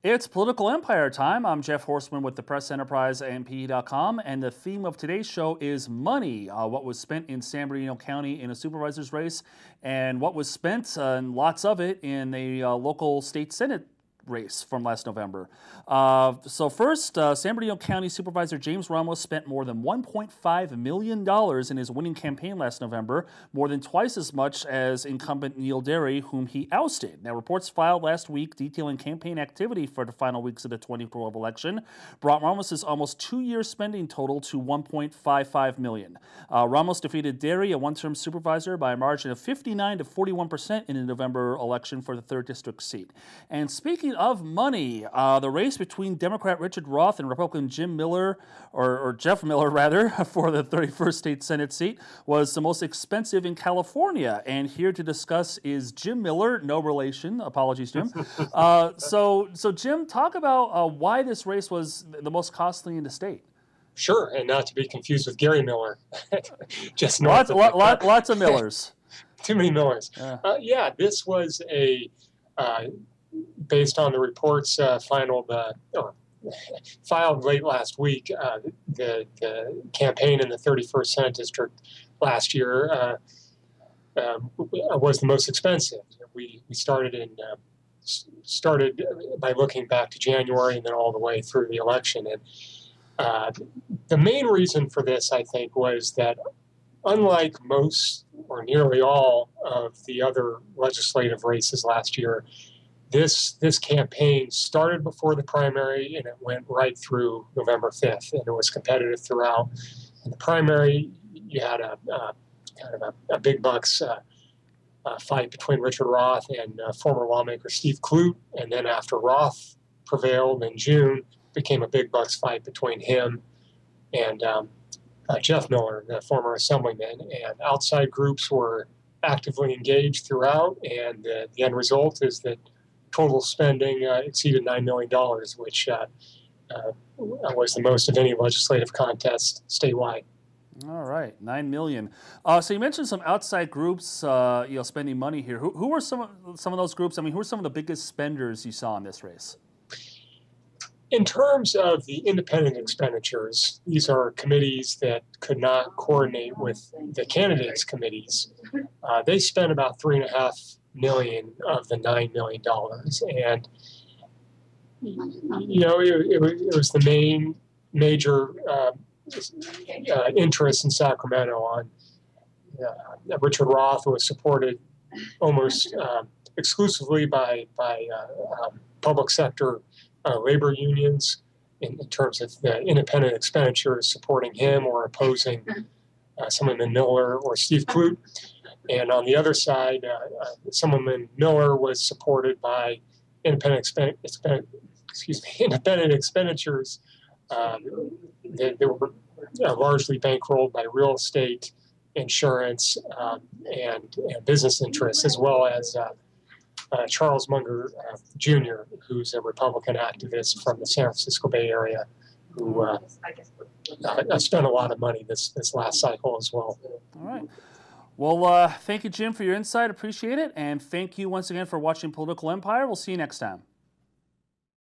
It's Political Empire time. I'm Jeff Horseman with the Press Enterprise and PE.com, and the theme of today's show is money. What was spent in San Bernardino County in a supervisor's race, and what was spent, and lots of it, in a local state senate race from last November. So first, San Bernardino County Supervisor James Ramos spent more than $1.5 million in his winning campaign last November, more than twice as much as incumbent Neil Derry, whom he ousted. Now, reports filed last week detailing campaign activity for the final weeks of the 2012 election brought Ramos's almost 2-year spending total to $1.55 million. Ramos defeated Derry, a one-term supervisor, by a margin of 59 to 41% in the November election for the 3rd District seat. And speaking of money, the race between Democrat Richard Roth and Republican Jim Miller, or Jeff Miller rather, for the 31st State Senate seat was the most expensive in California. And here to discuss is Jim Miller, no relation, apologies Jim. So Jim, talk about why this race was the most costly in the state. Sure, and not to be confused with Gary Miller. Just lots of Millers. Too many Millers. Yeah, this was based on the reports filed late last week. The campaign in the 31st Senate District last year was the most expensive. We started by looking back to January and then all the way through the election. And the main reason for this, I think, was that unlike most or nearly all of the other legislative races last year, this campaign started before the primary and it went right through November 5th, and it was competitive throughout. In the primary, you had a big bucks fight between Richard Roth and former lawmaker Steve Clute, and then after Roth prevailed in June, became a big bucks fight between him and Jeff Miller, the former assemblyman. And outside groups were actively engaged throughout, and the end result is that total spending exceeded $9 million, which was the most of any legislative contest statewide. All right, $9 million. So you mentioned some outside groups, spending money here. Who were some of those groups? I mean, who were some of the biggest spenders you saw in this race? In terms of the independent expenditures, these are committees that could not coordinate with the candidates' committees. They spent about $3.5 million of the $9 million, and it was the major interest in Sacramento. On Richard Roth was supported almost exclusively by public sector labor unions in terms of the independent expenditures supporting him or opposing someone in Miller or Steve Clute. And on the other side, someone in Miller was supported by independent expenditures that were largely bankrolled by real estate, insurance, and business interests, as well as Charles Munger Jr., who's a Republican activist from the San Francisco Bay Area, who spent a lot of money this last cycle as well. All right. Well, thank you, Jim, for your insight. Appreciate it. And thank you once again for watching Political Empire. We'll see you next time.